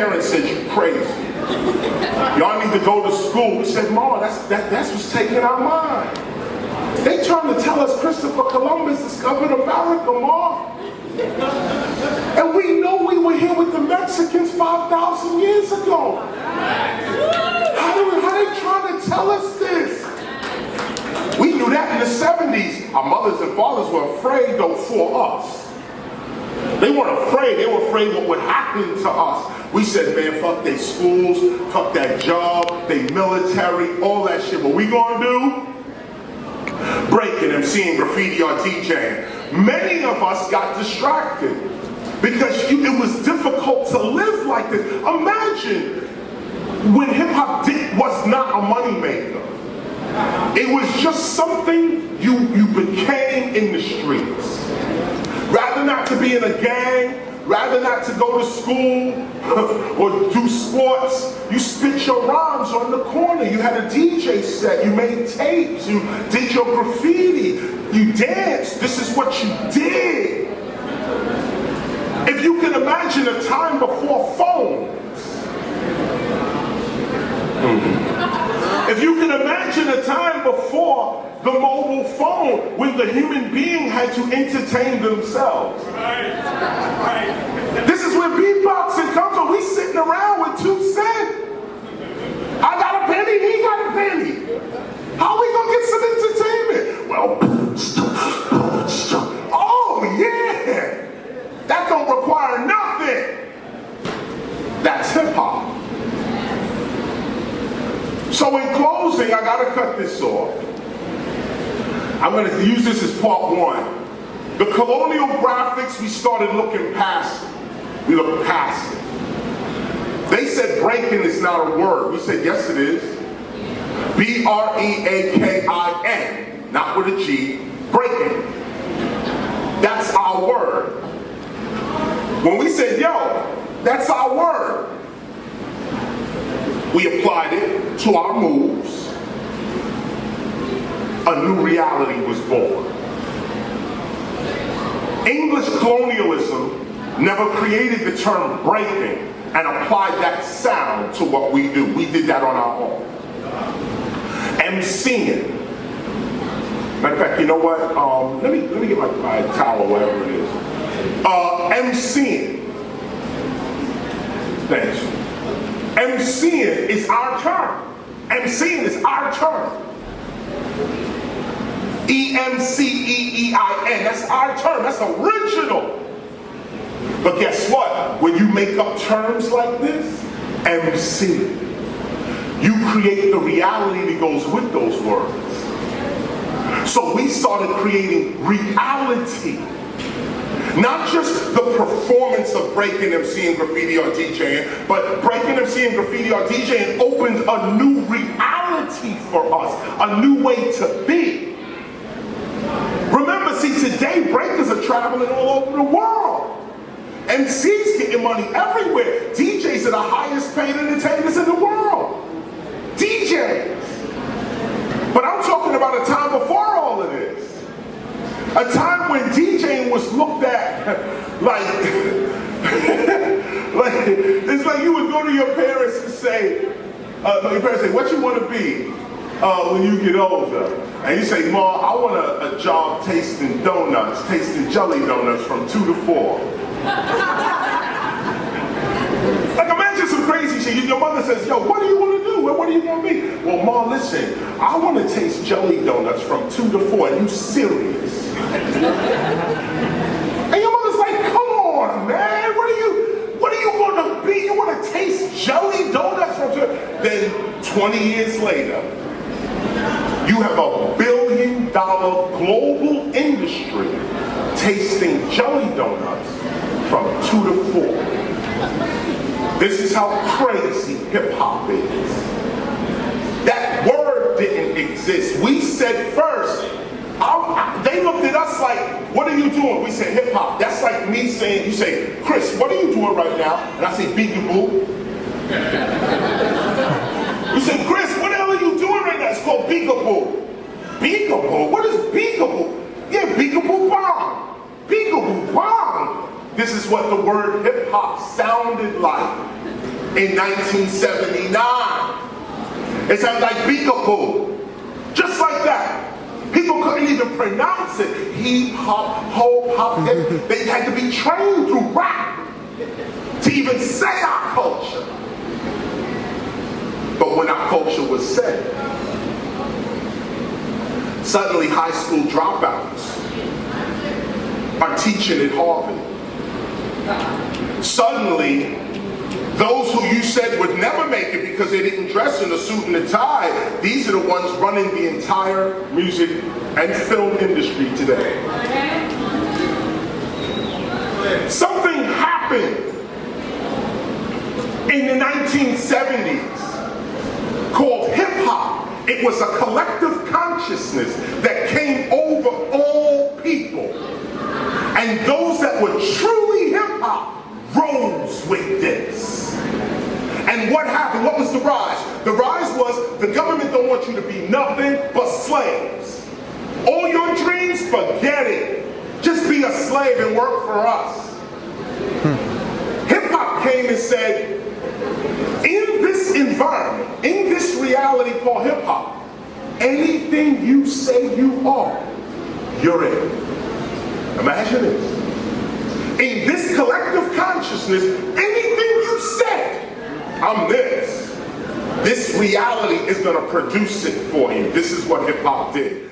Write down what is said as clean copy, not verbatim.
parents said, you crazy. Y'all need to go to school. We said, Mom, that's what's taking our mind. They trying to tell us Christopher Columbus discovered America, Mom. And we know we were here with the Mexicans 5,000 years ago. How they trying to tell us this? We knew that in the 70s. Our mothers and fathers were afraid, though, for us. They weren't afraid. They were afraid what would happen to us. We said, man, fuck their schools, fuck that job, they military, all that shit. What we gonna do? Breaking, MCing, graffiti, or DJing. Many of us got distracted because it was difficult to live like this. Imagine when hip-hop was not a moneymaker. It was just something you became in the streets. Rather not to be in a gang, rather not to go to school or do sports, you spit your rhymes on the corner. You had a DJ set, you made tapes, you did your graffiti, you danced. This is what you did. If you can imagine a time before phones, if you can imagine a time before the mobile phone when the human being had to entertain themselves. This is where beatboxing comes from. We sitting around with 2 cents. I got a penny, he got a penny. How we gonna get some entertainment? Well, oh yeah, that don't require nothing. That's hip hop. So in closing, I gotta cut this off. I'm gonna use this as part 1. The colonial graphics, we started looking past it. We looked past it. They said breaking is not a word. We said, yes it is. B-R-E-A-K-I-N, not with a G, breaking. That's our word. When we said, yo, that's our word, we applied it to our moves. A new reality was born. English colonialism never created the term breaking and applied that sound to what we do. We did that on our own. MCing. Matter of fact, you know what? Let me get my towel, whatever it is. MCing. Thanks. MCing is our term. MCing is our term. E-M-C-E-E-I-N, that's our term, that's original. But guess what? When you make up terms like this, MC, you create the reality that goes with those words. So we started creating reality. Not just the performance of breaking, MCing, graffiti, or DJing, but breaking, MCing, graffiti, or DJing opened a new reality for us, a new way to be. Remember, see, today breakers are traveling all over the world. MCs getting money everywhere. DJs are the highest paid entertainers in the world. DJs. But I'm talking about a time before all of this. A time when DJing was looked at like, it's like you would go to your parents and say, your parents say, what you want to be when you get older? And you say, Mom, I want a job tasting donuts, tasting jelly donuts from 2 to 4. Like imagine some crazy shit. Your mother says, yo, what do you want to do? What do you want to be? Well, Mom, listen, I want to taste jelly donuts from 2 to 4. Are you serious? And your mother's like, come on, man, what are you going to be? You want to taste jelly donuts from 2? Then 20 years later, you have a $1 billion global industry tasting jelly donuts from 2 to 4. This is how crazy hip-hop is. That word didn't exist. We said first, they looked at us like, what are you doing? We said hip-hop. That's like me saying, you say, Chris, what are you doing right now? And I say, beegaboo. You say, Chris, what the hell are you doing right now? It's called beegaboo. Beegaboo? What is beegaboo? Yeah, beegaboo bomb. Beegaboo bomb. This is what the word hip-hop sounded like. in 1979. It sounded like Beekapoo. Just like that. People couldn't even pronounce it. Hip-hop, ho-hop. They had to be trained through rap to even say our culture. But when our culture was said, suddenly high school dropouts are teaching at Harvard. Suddenly, those who you said would never make it because they didn't dress in a suit and a tie, these are the ones running the entire music and film industry today. Something happened in the 1970s called hip-hop. It was a collective consciousness that came over all people. And those that were truly hip-hop rose with this. And what happened? What was the rise? The rise was the government don't want you to be nothing but slaves. All your dreams, forget it. Just be a slave and work for us. Hip-hop came and said, in this environment, in this reality called hip-hop, anything you say you are, you're in. Imagine this. In this collective consciousness, anything you say, I'm this. This reality is going to produce it for you. This is what hip-hop did.